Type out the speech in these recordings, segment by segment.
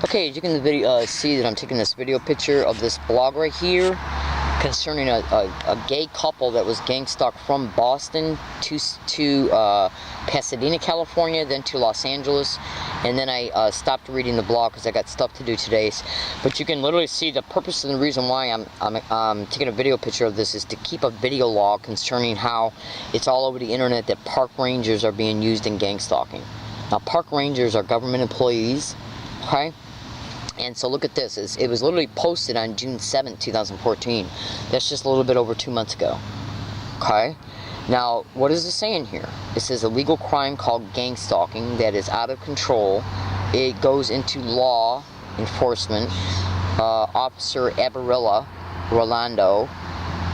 Okay, as you can see that I'm taking this video picture of this blog right here concerning a gay couple that was gang stalked from Boston to Pasadena, California, then to Los Angeles, and then I stopped reading the blog because I got stuff to do today. But you can literally see the purpose and the reason why I'm taking a video picture of this is to keep a video log concerning how it's all over the internet that park rangers are being used in gang stalking. Now, park rangers are government employees, okay? And so look at this. It was literally posted on June 7th, 2014. That's just a little bit over 2 months ago. Okay? Now, what is it saying here? It says a legal crime called gang stalking that is out of control. It goes into law enforcement. Officer Abarilla Rolando,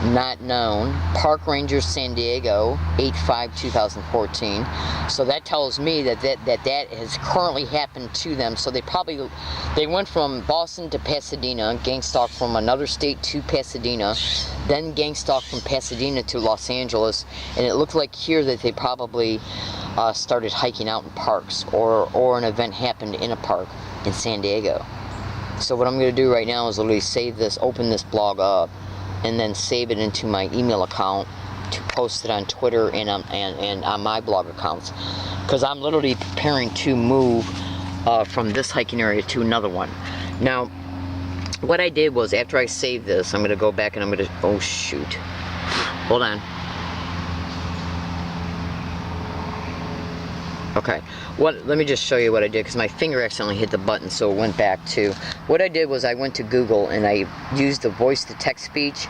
not known. Park Rangers San Diego, 8/5/2014. So that tells me that has currently happened to them. So they went from Boston to Pasadena, gang stalk from another state to Pasadena, then gang stalk from Pasadena to Los Angeles, and it looked like here that they probably started hiking out in parks, or an event happened in a park in San Diego. So what I'm going to do right now is literally save this, open this blog up, and then save it into my email account to post it on Twitter and on my blog accounts, because I'm literally preparing to move from this hiking area to another one. Now, what I did was, after I saved this, I'm going to go back and I'm going to, oh shoot, hold on. Okay, let me just show you what I did, because my finger accidentally hit the button, so it went back to. What I did was I went to Google and I used the voice-to-text speech,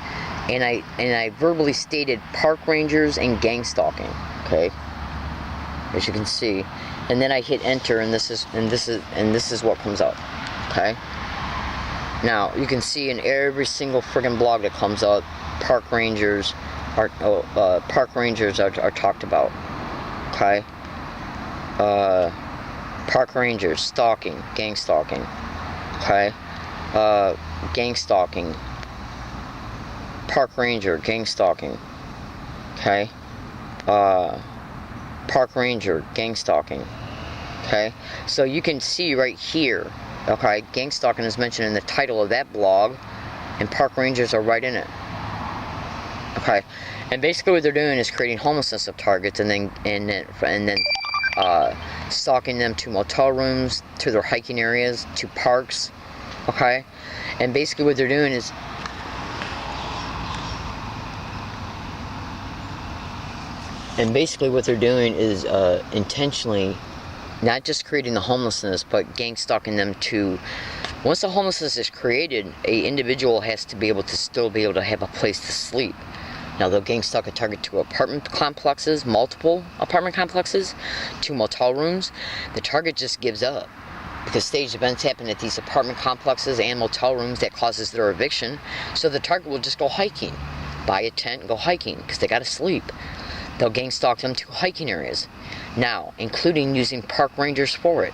and I verbally stated park rangers and gang stalking. Okay, as you can see, and then I hit enter, and this is what comes up. Okay, now you can see in every single friggin' blog that comes up, park rangers are talked about. Okay. Park rangers, stalking, gang stalking, okay, gang stalking, park ranger, gang stalking, okay, park ranger, gang stalking, okay, so you can see right here, okay, gang stalking is mentioned in the title of that blog, and park rangers are right in it, okay, and basically what they're doing is creating homelessness of targets, and then stalking them to motel rooms, to their hiking areas, to parks, okay? And basically what they're doing is intentionally not just creating the homelessness, but gang stalking them to, once the homelessness is created, an individual has to be able to still be able to have a place to sleep. Now, they'll gang stalk a target to apartment complexes, multiple apartment complexes, to motel rooms. The target just gives up, because staged events happen at these apartment complexes and motel rooms that causes their eviction. So the target will just go hiking, buy a tent and go hiking, because they got to sleep. They'll gang stalk them to hiking areas, now including using park rangers for it.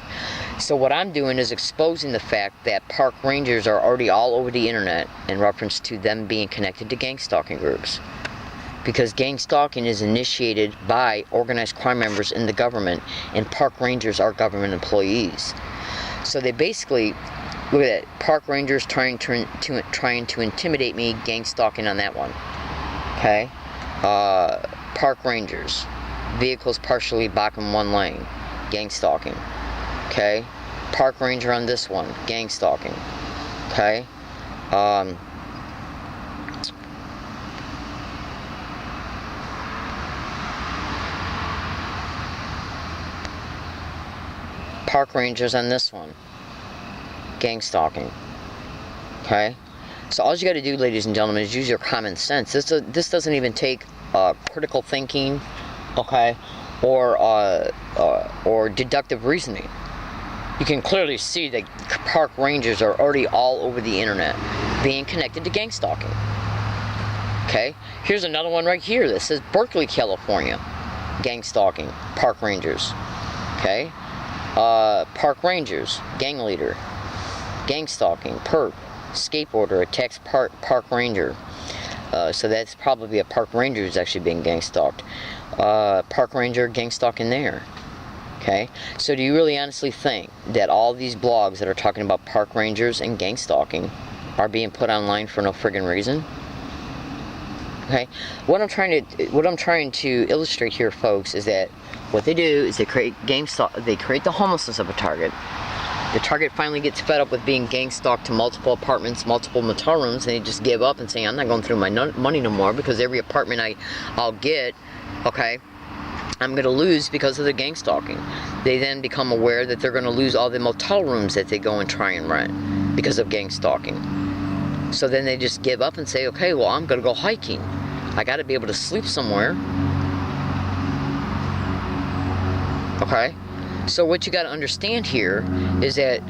So what I'm doing is exposing the fact that park rangers are already all over the internet in reference to them being connected to gang stalking groups. Because gang stalking is initiated by organized crime members in the government, and park rangers are government employees. So they basically, look at that, park rangers trying to intimidate me, gang stalking on that one. Okay, park rangers, vehicles partially blocking one lane, gang stalking. Okay, park ranger on this one, gang stalking. Okay, park rangers on this one, gang stalking. Okay, so all you got to do, ladies and gentlemen, is use your common sense. This doesn't even take critical thinking, okay, or deductive reasoning. You can clearly see that park rangers are already all over the internet being connected to gang stalking. Okay, here's another one right here that says Berkeley, California, gang stalking, park rangers. Okay, park rangers, gang leader, gang stalking, perp, skateboarder attacks park ranger. So that's probably a park ranger who's actually being gang stalked. Park ranger gang stalking there. Okay, so do you really honestly think that all these blogs that are talking about park rangers and gang stalking are being put online for no friggin' reason? Okay, what I'm trying to illustrate here, folks, is that what they do is they create the homelessness of a target. The target finally gets fed up with being gang stalked to multiple apartments, multiple motel rooms, and they just give up and say, I'm not going through my money no more, because every apartment I'll get, okay, I'm going to lose because of the gang stalking. They then become aware that they're going to lose all the motel rooms that they go and try and rent because of gang stalking. So then they just give up and say, okay, well, I'm going to go hiking. I got to be able to sleep somewhere. Okay? So what you got to understand here is that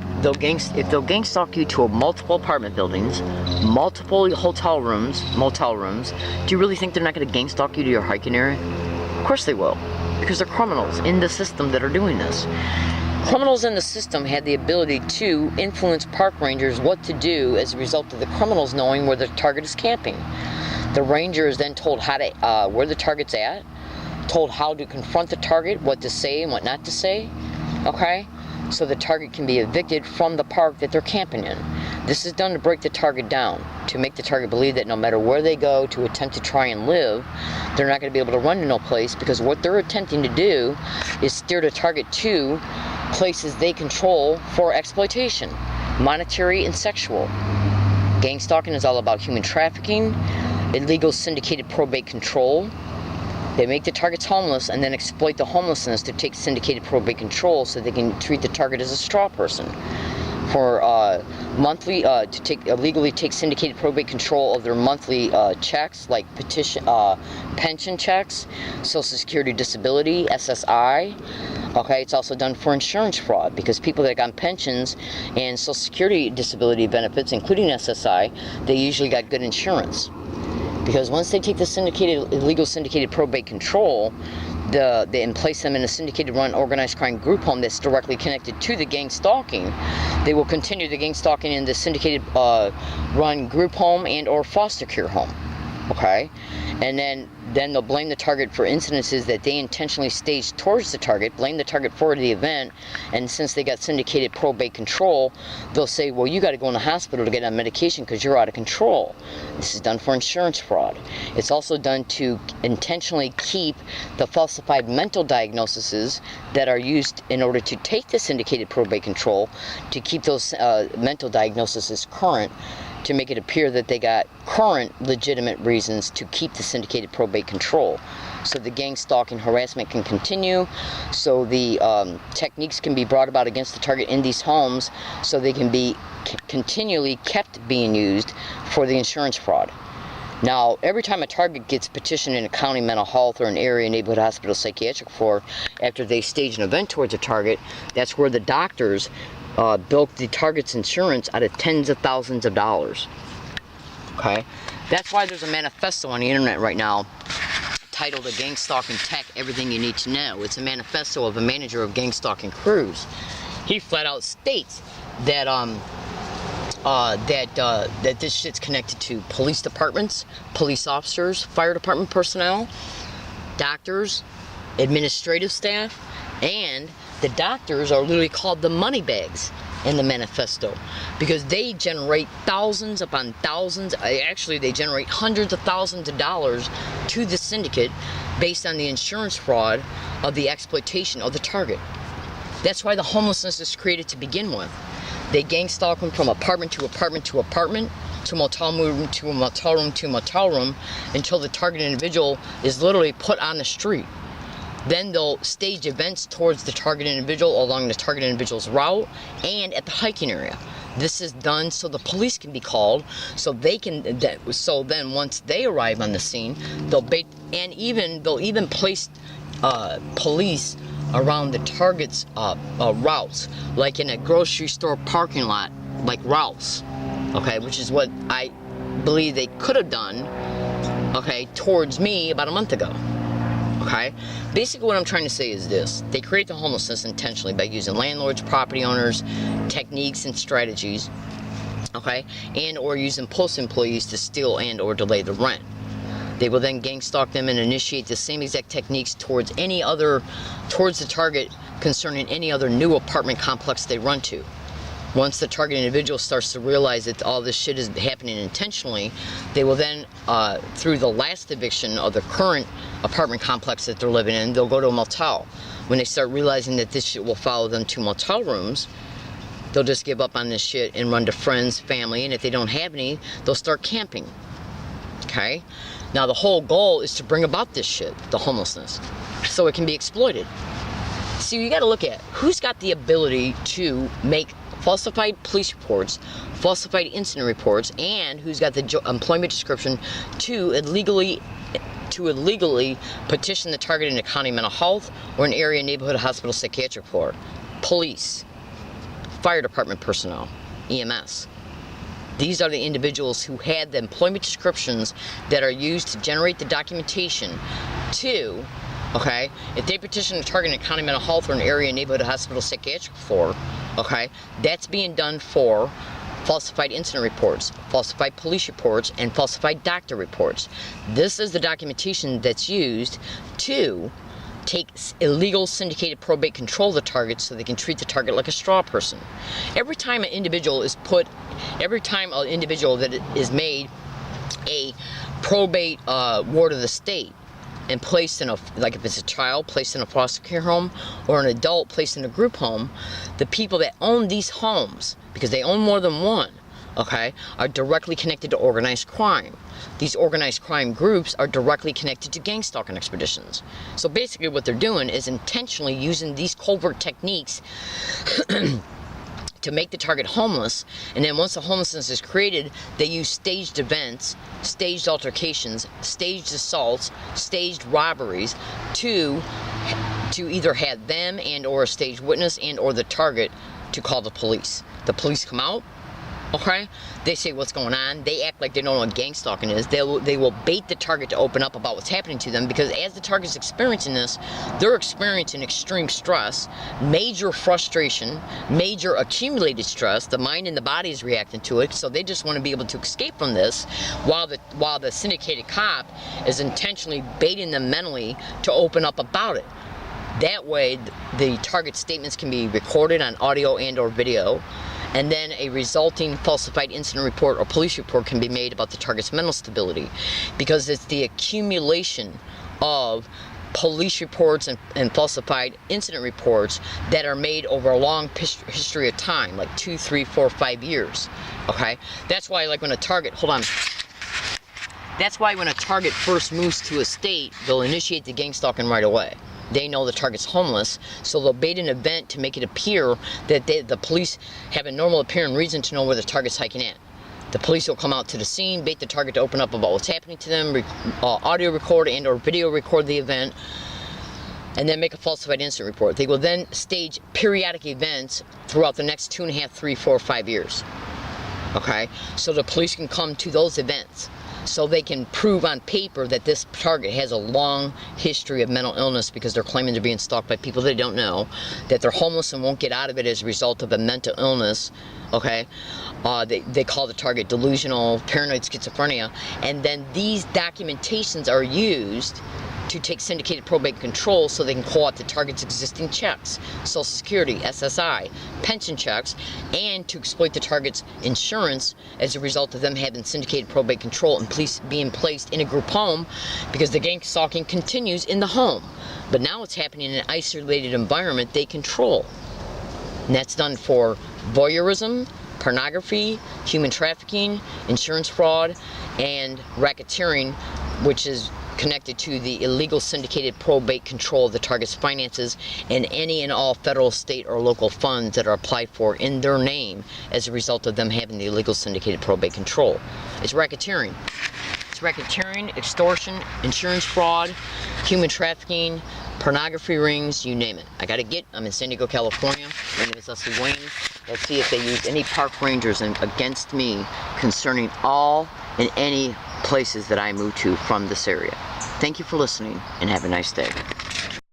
if they'll gang stalk you to multiple apartment buildings, multiple hotel rooms, motel rooms, do you really think they're not going to gang stalk you to your hiking area? Of course they will, because they're criminals in the system that are doing this. Criminals in the system had the ability to influence park rangers what to do as a result of the criminals knowing where the target is camping. The ranger is then told where the target's at, told how to confront the target, what to say and what not to say, okay? So the target can be evicted from the park that they're camping in. This is done to break the target down, to make the target believe that no matter where they go to attempt to try and live, they're not going to be able to run to no place, because what they're attempting to do is steer the target to places they control for exploitation, monetary and sexual. Gang stalking is all about human trafficking, illegal syndicated probate control. They make the targets homeless and then exploit the homelessness to take syndicated probate control so they can treat the target as a straw person. For monthly, illegally take syndicated probate control of their monthly checks, like pension checks, Social Security Disability, SSI. Okay, it's also done for insurance fraud, because people that got pensions and Social Security Disability benefits, including SSI, they usually got good insurance. Because once they take the illegal syndicated probate control, and place them in a syndicated run organized crime group home that's directly connected to the gang stalking, they will continue the gang stalking in the syndicated run group home and or foster care home. Okay? And then they'll blame the target for incidences that they intentionally staged towards the target, blame the target for the event, and since they got syndicated probate control, they'll say, well, you got to go in the hospital to get on medication because you're out of control. This is done for insurance fraud. It's also done to intentionally keep the falsified mental diagnoses that are used in order to take the syndicated probate control, to keep those mental diagnoses current, to make it appear that they got current legitimate reasons to keep the syndicated probate control. So the gang stalking harassment can continue, so the techniques can be brought about against the target in these homes, so they can be continually kept being used for the insurance fraud. Now, every time a target gets petitioned in a county mental health or an area neighborhood hospital psychiatric floor after they stage an event towards a target, that's where the doctors bilk the target's insurance out of tens of thousands of dollars. Okay? That's why there's a manifesto on the internet right now titled "A Gang Stalking Tech, Everything You Need to Know." It's a manifesto of a manager of gang stalking crews. He flat out states that that this shit's connected to police departments, police officers, fire department personnel, doctors, administrative staff, and the doctors are literally called the money bags in the manifesto, because they generate thousands upon thousands, actually they generate hundreds of thousands of dollars to the syndicate based on the insurance fraud of the exploitation of the target. That's why the homelessness is created to begin with. They gang stalk them from apartment to apartment to apartment, to motel room to motel room to motel room, until the target individual is literally put on the street. Then they'll stage events towards the target individual along the target individual's route and at the hiking area. This is done so the police can be called, so they can. So then, once they arrive on the scene, they'll even place police around the target's routes, like in a grocery store parking lot, like routes. Okay, which is what I believe they could have done. Okay, towards me about a month ago. Okay? Basically what I'm trying to say is this. They create the homelessness intentionally by using landlords, property owners, techniques and strategies, okay, and or using post employees to steal and or delay the rent. They will then gang stalk them and initiate the same exact techniques towards the target concerning any other new apartment complex they run to. Once the target individual starts to realize that all this shit is happening intentionally, they will then, through the last eviction of the current apartment complex that they're living in, they'll go to a motel. When they start realizing that this shit will follow them to motel rooms, they'll just give up on this shit and run to friends, family, and if they don't have any, they'll start camping. Okay? Now the whole goal is to bring about this shit, the homelessness, so it can be exploited. So you gotta look at who's got the ability to make falsified police reports, falsified incident reports, and who's got the employment description to illegally petition the target in a county mental health or an area neighborhood hospital psychiatric floor. Police, fire department personnel, EMS. These are the individuals who had the employment descriptions that are used to generate the documentation to, okay, if they petition a target in a county mental health or an area neighborhood hospital psychiatric floor, okay, that's being done for falsified incident reports, falsified police reports, and falsified doctor reports. This is the documentation that's used to take illegal syndicated probate control of the target so they can treat the target like a straw person. Every time an individual that is made a probate ward of the state and placed in like if it's a child, placed in a foster care home, or an adult placed in a group home, the people that own these homes, because they own more than one, okay, are directly connected to organized crime. These organized crime groups are directly connected to gang stalking expeditions. So basically what they're doing is intentionally using these covert techniques to make the target homeless, and then once the homelessness is created, they use staged events, staged altercations, staged assaults, staged robberies to either have them and or a staged witness and or the target to call the police. The police come out, okay, they say what's going on, they act like they don't know what gang stalking is, they will bait the target to open up about what's happening to them, because as the target's experiencing this, they're experiencing extreme stress, major frustration, major accumulated stress, the mind and the body is reacting to it, so they just want to be able to escape from this, while the syndicated cop is intentionally baiting them mentally to open up about it. That way, the target statements can be recorded on audio and or video, and then a resulting falsified incident report or police report can be made about the target's mental stability, because it's the accumulation of police reports and falsified incident reports that are made over a long history of time, like 2, 3, 4, 5 years. Okay, that's why, like, when a target, that's why when a target first moves to a state, they'll initiate the gang stalking right away. They know the target's homeless, so they'll bait an event to make it appear that the police have a normal appearing reason to know where the target's hiking at. The police will come out to the scene, bait the target to open up about what's happening to them, audio record and or video record the event, and then make a falsified incident report. They will then stage periodic events throughout the next 2.5, 3, 4, 5 years. Okay, so the police can come to those events, so they can prove on paper that this target has a long history of mental illness, because they're claiming they're being stalked by people they don't know, that they're homeless and won't get out of it as a result of a mental illness, okay? They call the target delusional, paranoid schizophrenia, and then these documentations are used to take syndicated probate control so they can call out the target's existing checks, Social Security, SSI, pension checks, and to exploit the target's insurance as a result of them having syndicated probate control and police being placed in a group home, because the gang stalking continues in the home. But now it's happening in an isolated environment they control. And that's done for voyeurism, pornography, human trafficking, insurance fraud, and racketeering, which is connected to the illegal syndicated probate control of the target's finances and any and all federal, state, or local funds that are applied for in their name as a result of them having the illegal syndicated probate control. It's racketeering. It's racketeering, extortion, insurance fraud, human trafficking, pornography rings, you name it. I'm in San Diego, California. My name is Leslie Wayne. Let's see if they use any park rangers against me concerning all and any places that I move to from this area. Thank you for listening, and have a nice day.